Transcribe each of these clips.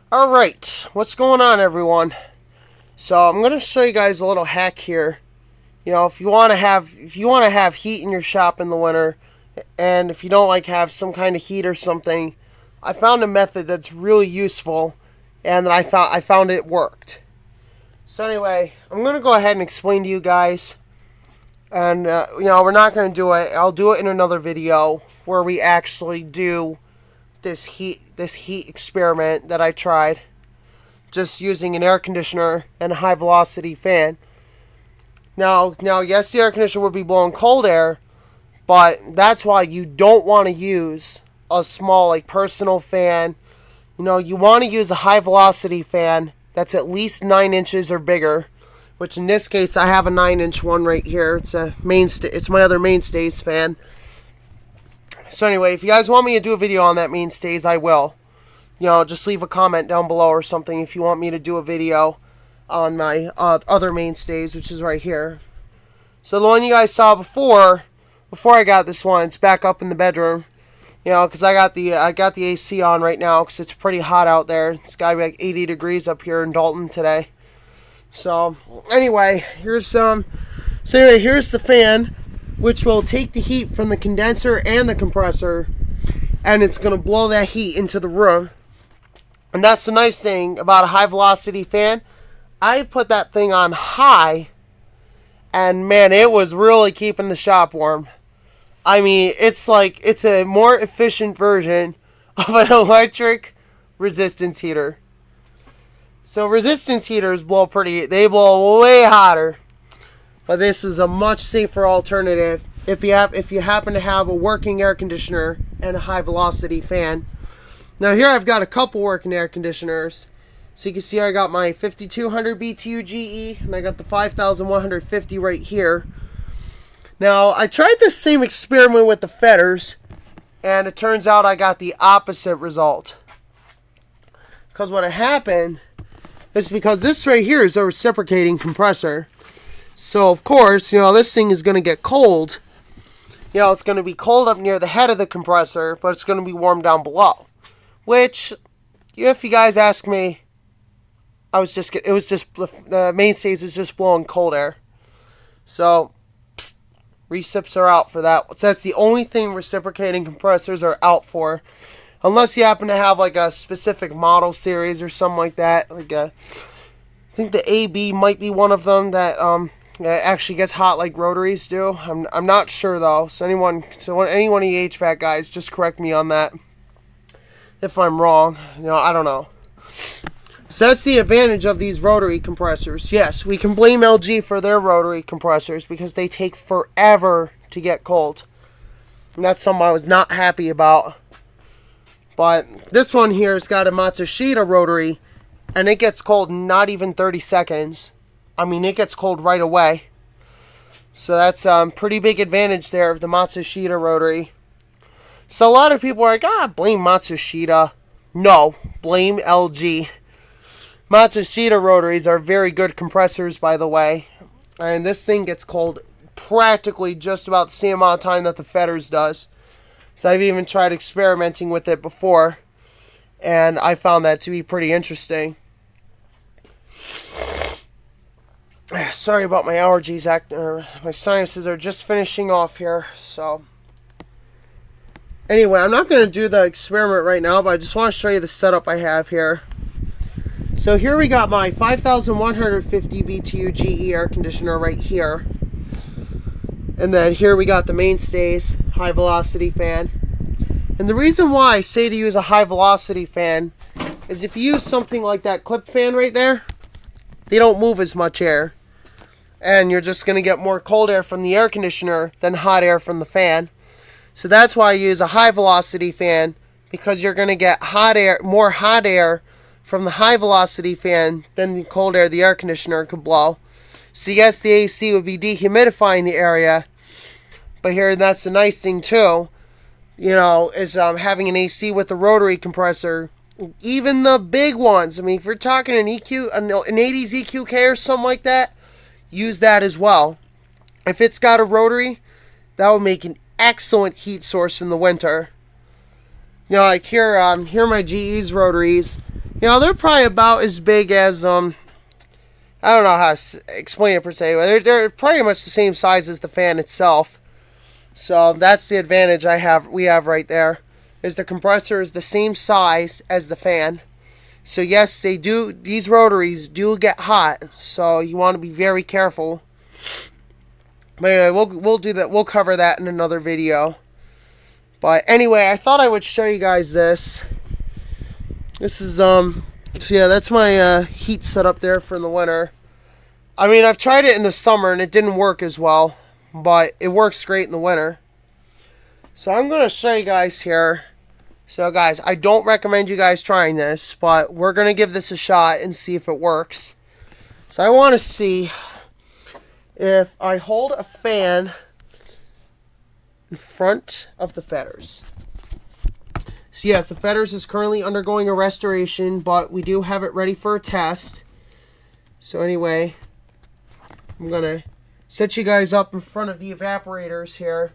Alright, what's going on, everyone? So I'm gonna show you guys a little hack here. If you want to have heat in your shop in the winter, and if you don't like have some kind of heat or something, I found a method that's really useful, and that I found it worked. So anyway, I'm gonna go ahead and explain to you guys, and we're not gonna do it. I'll do it in another video where we actually do this heat experiment that I tried, just using an air conditioner and a high velocity fan. Now, yes, the air conditioner would be blowing cold air, but that's why you don't want to use a small, like, personal fan. You want to use a high velocity fan that's at least 9 inches or bigger, which in this case I have a 9-inch one right here. It's my other mainstays fan. So anyway, if you guys want me to do a video on that mainstays, I will. Just leave a comment down below or something if you want me to do a video on my other mainstays, which is right here. So the one you guys saw before I got this one, it's back up in the bedroom. Because I got the AC on right now because it's pretty hot out there. It's got to be like 80 degrees up here in Dalton today. So anyway, here's the fan, which will take the heat from the condenser and the compressor, and it's going to blow that heat into the room. And that's the nice thing about a high velocity fan. I put that thing on high, and man, it was really keeping the shop warm. I mean, it's a more efficient version of an electric resistance heater. So resistance heaters they blow way hotter. But this is a much safer alternative if you happen to have a working air conditioner and a high velocity fan. Now here I've got a couple working air conditioners. So you can see I got my 5200 BTU GE and I got the 5150 right here. Now I tried this same experiment with the Fetters, and it turns out I got the opposite result. Because what happened is because this right here is a reciprocating compressor. So of course, this thing is going to get cold. It's going to be cold up near the head of the compressor, but it's going to be warm down below. Which, if you guys ask me, the mainstays is just blowing cold air. So, recips are out for that. So that's the only thing reciprocating compressors are out for. Unless you happen to have like a specific model series or something like that. I think the AB might be one of them that it actually gets hot like rotaries do. I'm not sure though. So any one of the HVAC guys, just correct me on that if I'm wrong. I don't know. So that's the advantage of these rotary compressors. Yes, we can blame LG for their rotary compressors because they take forever to get cold. And that's something I was not happy about. But this one here has got a Matsushita rotary, and it gets cold in not even 30 seconds. I mean, it gets cold right away. So that's a pretty big advantage there of the Matsushita rotary. So a lot of people are like, blame Matsushita. No, blame LG. Matsushita rotaries are very good compressors, by the way. And this thing gets cold practically just about the same amount of time that the Fetters does. So I've even tried experimenting with it before, and I found that to be pretty interesting. Sorry about my allergies. My sinuses are just finishing off here. So anyway, I'm not going to do the experiment right now, but I just want to show you the setup I have here. So here we got my 5150 BTU GE air conditioner right here. And then here we got the mainstays high velocity fan. And the reason why I say to use a high velocity fan is if you use something like that clip fan right there, they don't move as much air. And you're just going to get more cold air from the air conditioner than hot air from the fan. So that's why I use a high velocity fan, because you're going to get more hot air from the high velocity fan than the cold air the air conditioner could blow. So yes, the AC would be dehumidifying the area, but here, that's the nice thing too, is having an AC with a rotary compressor. Even the big ones, I mean, if you're talking an 80s EQK or something like that, use that as well. If it's got a rotary, that will make an excellent heat source in the winter. Like here, here are my GE's rotaries. You know, they're probably about as big as, I don't know how to explain it per se, but they're pretty much the same size as the fan itself. So that's the advantage we have right there, is the compressor is the same size as the fan. So yes, these rotaries do get hot, so you want to be very careful. But anyway, we'll do that. We'll cover that in another video. But anyway, I thought I would show you guys this. This is so yeah, that's my heat setup there for in the winter. I mean, I've tried it in the summer and it didn't work as well, but it works great in the winter. So I'm going to show you guys here. So guys, I don't recommend you guys trying this, but we're going to give this a shot and see if it works. So I want to see if I hold a fan in front of the fetters. So yes, the fetters is currently undergoing a restoration, but we do have it ready for a test. So anyway, I'm going to set you guys up in front of the evaporators here.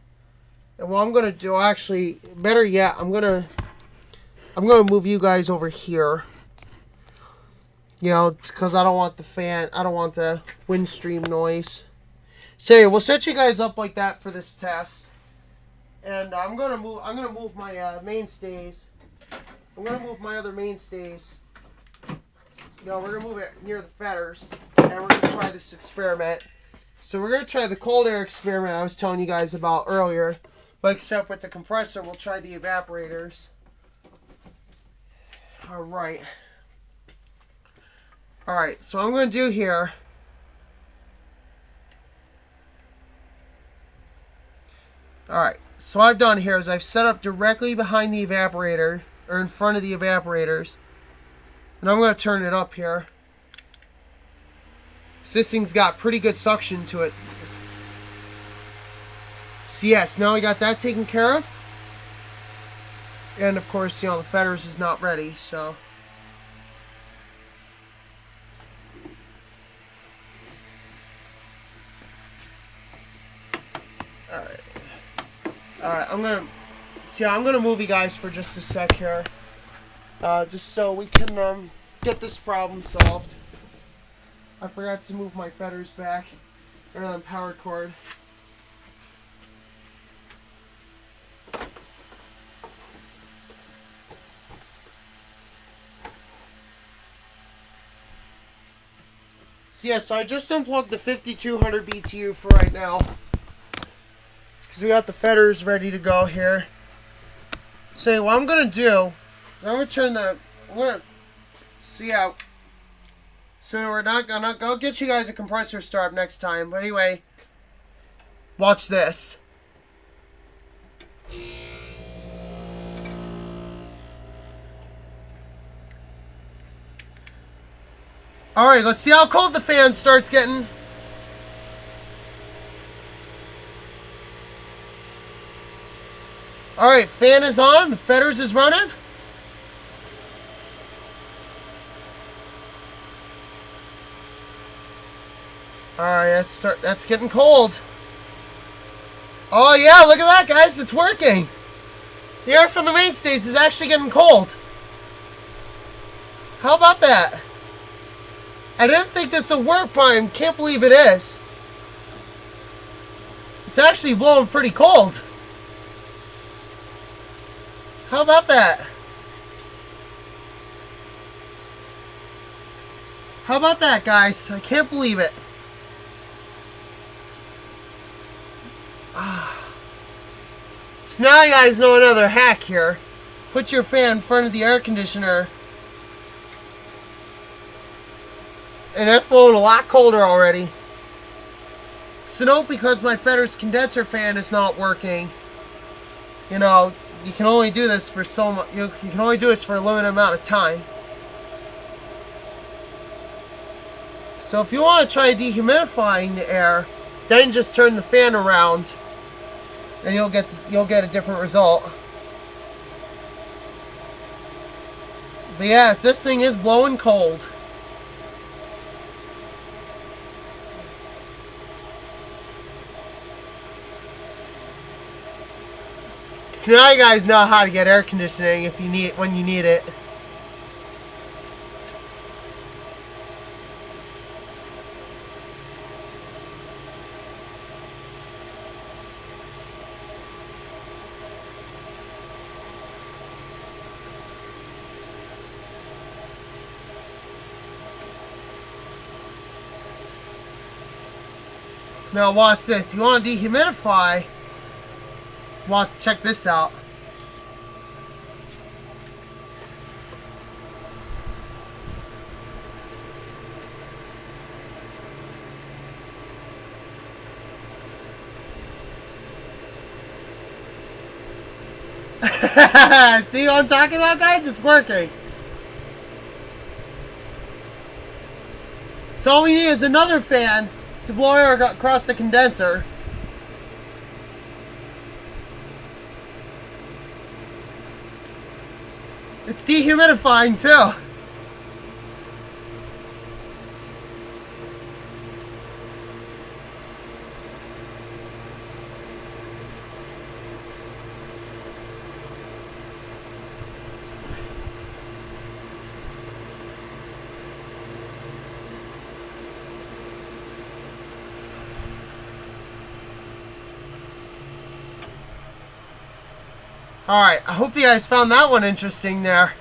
And what I'm going to do, actually, better yet, I'm going to move you guys over here. You know, because I don't want the fan, I don't want the wind stream noise. So yeah, we'll set you guys up like that for this test. And I'm gonna move my mainstays. I'm gonna move my other mainstays. You know, we're gonna move it near the fetters, and we're gonna try this experiment. So we're gonna try the cold air experiment I was telling you guys about earlier, but except with the compressor, we'll try the evaporators. All right. All right. So what I'm gonna do here. All right. So what I've done here is I've set up directly behind the evaporator, or in front of the evaporators. And I'm going to turn it up here. So this thing's got pretty good suction to it. So yes, now we got that taken care of. And of course, you know, the fetters is not ready, so. Alright. Alright, I'm gonna move you guys for just a sec here. Just so we can get this problem solved. I forgot to move my fetters back. Or power cord. So yeah, so I just unplugged the 5200 BTU for right now. Because we got the fetters ready to go here. So what I'm going to do is I'm going to turn the... I'm going to see out. So we're not going to... I'll get you guys a compressor start next time. But anyway, watch this. Alright, let's see how cold the fan starts getting. Alright, fan is on. The fetters is running. Alright, that's getting cold. Oh yeah, look at that, guys. It's working. The air from the mainstays is actually getting cold. How about that? I didn't think this would work, but I can't believe it is. It's actually blowing pretty cold. How about that? How about that, guys? I can't believe it. So now you guys know another hack here. Put your fan in front of the air conditioner. And that's blowing a lot colder already. So note, because my fetters condenser fan is not working, you know, you can only do this for so much. You can only do this for a limited amount of time. So if you want to try dehumidifying the air, then just turn the fan around, and you'll get a different result. But yeah, this thing is blowing cold. So now you guys know how to get air conditioning if you need it, when you need it. Now watch this. You want to dehumidify? Check this out. See what I'm talking about, guys? It's working. So all we need is another fan to blow air across the condenser. It's dehumidifying too. Alright, I hope you guys found that one interesting there.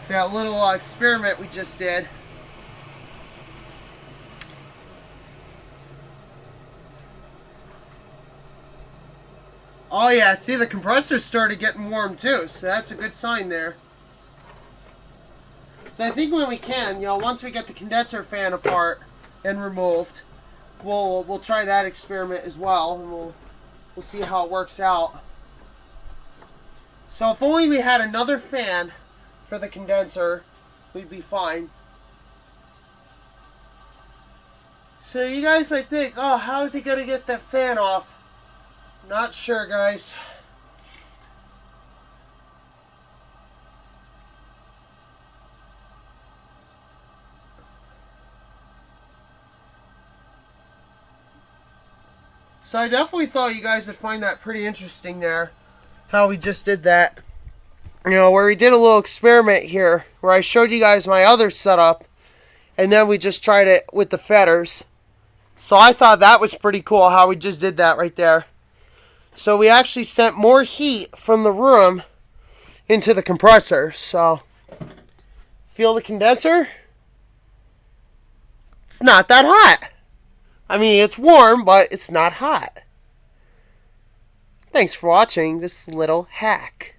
That little experiment we just did. Oh yeah, see the compressor started getting warm too, so that's a good sign there. So I think when we can, once we get the condenser fan apart and removed, we'll try that experiment as well, and we'll see how it works out. So if only we had another fan for the condenser, we'd be fine. So you guys might think, oh, how is he going to get that fan off? Not sure, guys. So I definitely thought you guys would find that pretty interesting there. How we just did that. Where we did a little experiment here. Where I showed you guys my other setup. And then we just tried it with the fetters. So I thought that was pretty cool how we just did that right there. So we actually sent more heat from the room into the compressor. So, feel the condenser? It's not that hot. I mean, it's warm, but it's not hot. Thanks for watching this little hack.